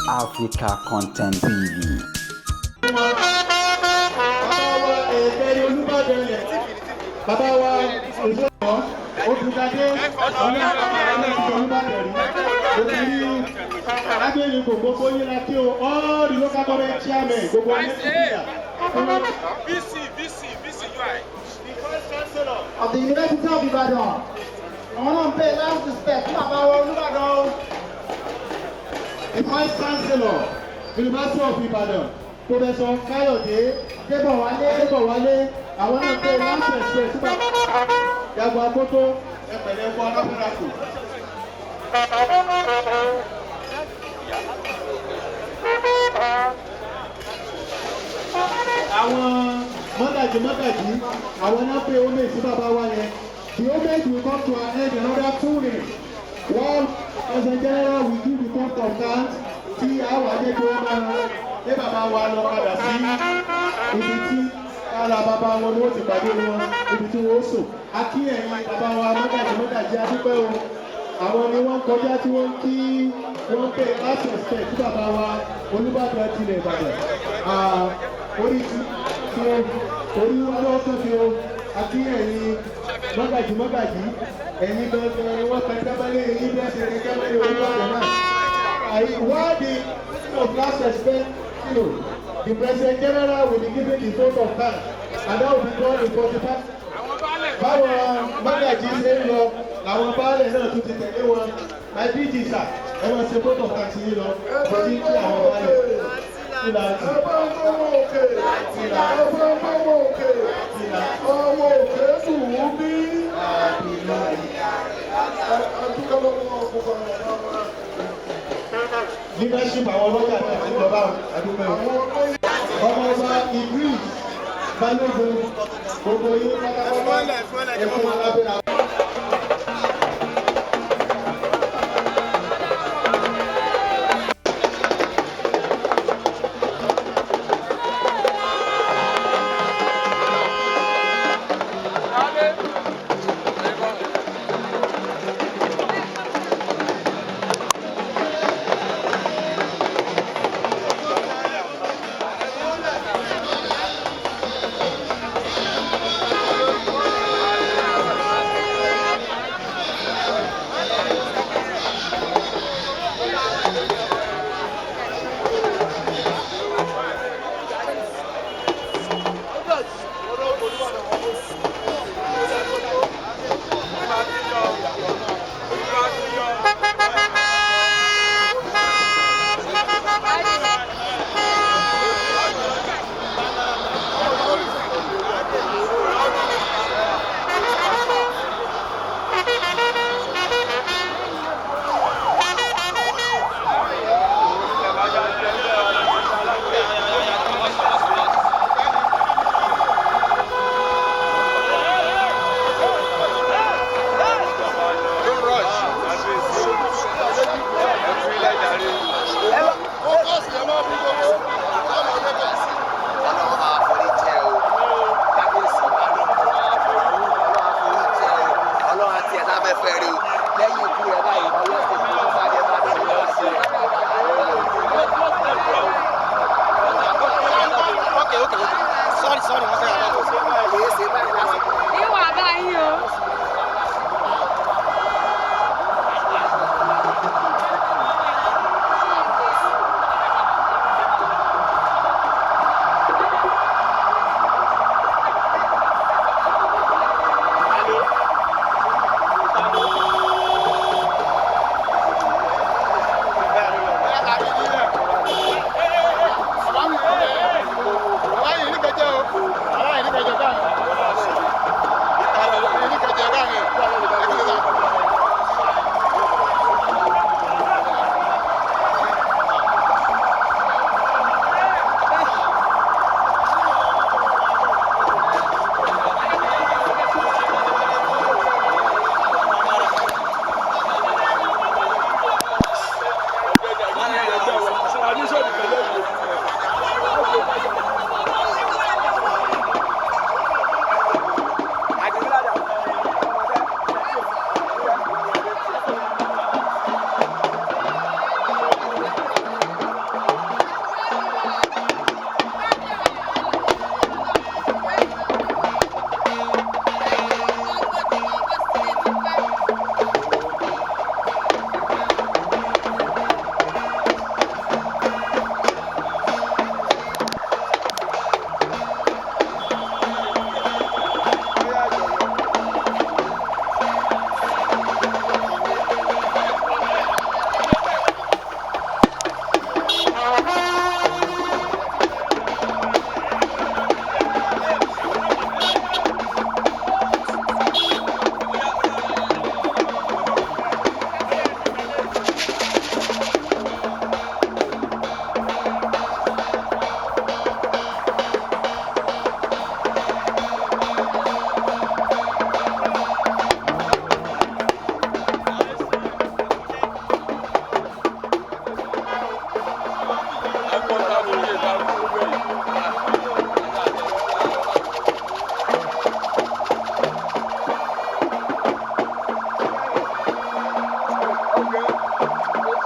Africa Content TV. Bàbá wa Òṣèlú Òkútadé Agbẹ́ni gbogbo yín la kí o, all the local government chairmen gbogbo ayé ti bíyà. VC UI. The Vice Chancellor of the University of Ibadan. I want to pay last respect to Baba Olubadan. The Vice Chancellor University of Ibadan, Professor Kayode Debowale, àwọn náà pay last respect to Baba Yàgò Akoto ẹ̀pẹ̀lẹ̀ ẹ̀kọ́ alábẹ́rẹ́kù. Àwọn mọ́gàjì àwọn náà pé homage sí bàbá wa yẹn. The homage will come to an end in another 2 minutes. While President General will give the talk of thanks tí àwọn àjẹjọ máa lé bàbá wa lọ padà sí ibi tí ara bàbá wọn ni wọ́n ti pàdé wọn ibi tí wọ́n sùn. A kí ẹ̀yin bàbá wa mọ́gàjì adúpẹ́ o. Àwọn ni wọ́n kọjá tí wọ́n kí wọ́n pè last respect tí bàbá wa Olúbàdàn tilẹ̀ Ìbàdàn. Orí wọn lọ́wọ́ tó fi o. A kí ẹ̀yin mọ́gàjì ẹ̀yin gangan wọ́n pẹ́ kábálẹ̀ yìí bí ẹ̀sẹ̀ ní kábálẹ̀ Olúbàdàn náà. While the of last respect, the President General will be given the vote of thanks, and that will be done in 45. Báwọn mọ́gàjì ṣe ń lọ, làwọn baálẹ̀ náà tún ti tẹ̀lé wọn. My DG sir, ẹ máa ṣe vote of thanks yìí lọ, kò sí kí àwọn baálẹ̀. Ọmọ òkè dùn ún bí. Leadership àwọn ọlọ́jà náà ti lọ bá àdúgbò ọmọ ọba Idris Balógun gbogbo yín pátápátá ẹ̀fọ́ alábẹ́rẹ́. ìdárúkọ gbogbo ẹ̀.